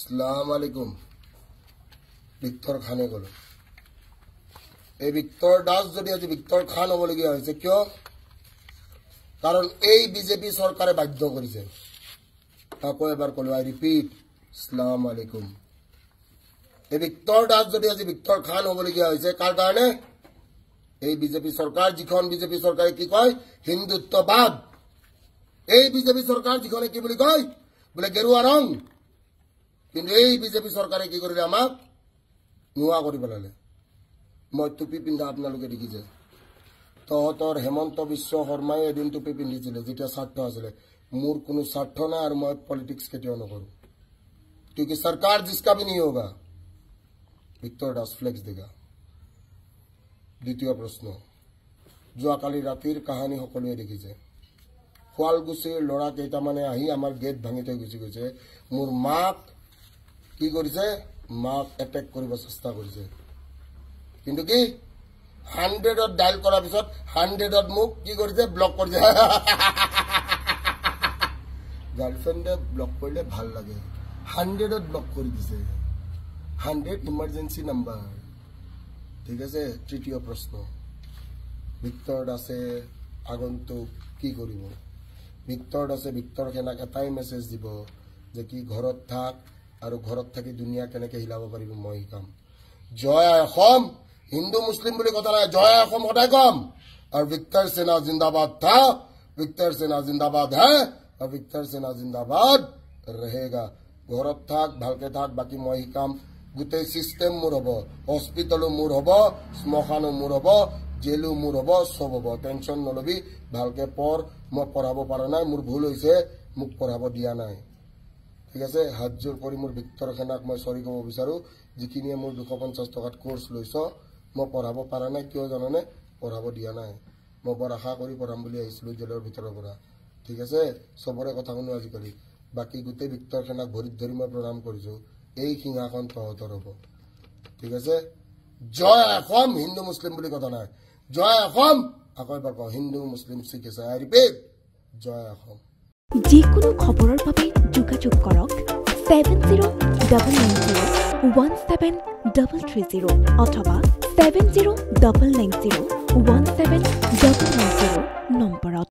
আসসালামু আলাইকুম ভিক্টৰ খানে গ'ল এই ভিক্টৰ দাস যদি আজি ভিক্টৰ খান হবলগীয়া হৈছে কিয় কাৰণ এই বিজেপি চৰকাৰে বাধ্য কৰিছে আকৌ এবাৰ ক'লো আই ৰিপিট আসসালামু আলাইকুম এই ভিক্টৰ দাস যদি আজি ভিক্টৰ খান হবলগীয়া হৈছে কাৰ কাৰণে এই বিজেপি চৰকাৰ যিখন বিজেপি চৰকাৰে কি কয় হিন্দুত্ববাদ এই বিজেপি চৰকাৰ যিখনে কি বুলি কয় বোলে গেৰুৱা ৰং কিন্তু এই বিজেপি চৰকাৰে কি কৰিলে আমাক নোৱা কৰি পেলালে মই টুপি পিন্ধা আপোনালোকে দেখিছে তহঁতৰ হেমন্ত বিশ্ব শৰ্মাই এদিন টুপি পিন্ধিছিলে যেতিয়া স্বাৰ্থ আছিলে মোৰ কোনো স্বাৰ্থ নাই আৰু মই পলিটিক্স কেতিয়াও নকৰো क्योंकि सरकार जिसका भी नहीं होगा ভিক্টৰ দাস ফ্লেক্স দেগা দ্বিতীয় প্ৰশ্ন যোৱাকালি ৰাতিৰ কাহিনী সকলোৱে দেখিছে শুৱালকুছিৰ ল'ৰা কেইটামানে আহি আমাৰ গেট ভাঙি থৈ গুচি গৈছে মোৰ মাক কি কৰিছে মাক এটেক কৰিব চেষ্টা কৰিছে কিন্তু কি 100ত ডায়াল কৰাৰ পিছত 100ত মোক কি কৰিছে ব্লক কৰিছে গাৰ্লফ্ৰেণ্ডে ব্লক কৰিলে ভাল লাগে 100ত ব্লক কৰি দিছে 100 ইমাৰ্জেন্সি নাম্বাৰ ঠিক আছে তৃতীয় প্ৰশ্ন ভিক্টৰ দাসে আগন্তুক কি কৰিব ভিক্টৰ দাসে ভিক্টৰ কেনাক এটাই মেসেজ দিব যে কি ঘৰত থাক আৰু ঘৰত থাকি দুনিয়া কেনেকে হিলাব পাৰিব মই কাম জয় অসম হিন্দু মুসলিম বুলি কথা নাই জয় অসম সদায় কম আৰু ভিক্টৰ সেনা जिंदाबाद था ভিক্টৰ সেনা जिंदाबाद है और ভিক্টৰ সেনা जिंदाबाद रहेगा ঘৰত থাক ভালকে থাক বাকি মই কাম গোটেই সিস্টেম মোৰ হ'ব হস্পিটালো মোৰ হ'ব স্মশানো মোৰ হ'ব জেলু মোৰ হ'ব সব হ'ব টেনশন নলবি ভালকে পঢ় মই পঢ়াব পৰা নাই মোৰ ভুল হৈছে মোক পঢ়াব দিয়া নাই ঠিক আছে হাত জোৰ কৰি মোৰ ভিক্টৰ খানাক মই সৰি ক'ব বিচাৰো যিকিনিয়ে মোৰ 250 টকাত কোৰ্স লৈছ মই পঢ়াব পৰা নাই কিয় জাননে পঢ়াব দিয়া নাই মই বৰ আশা কৰি পঢ়াম বুলি আহিছিলো জেলৰ ভিতৰৰ পৰা ঠিক আছে সবৰে কথা শুনো আজিকালি বাকি গোটেই ভিক্টৰ খানাক ভৰিত ধৰি মই প্ৰণাম কৰিছো এই সিংহাসন তহঁতৰ হ'ব ঠিক আছে জয় অসম হিন্দু মুসলিম বুলি কথা নাই জয় অসম আকৌ এবাৰ কওঁ হিন্দু মুসলিম শিখ আছে আই ৰিপিট জয় অসম যিকোনো খবৰৰ বাবে যোগাযোগ কৰক 7099017330 অথবা 7099017390 নম্বৰত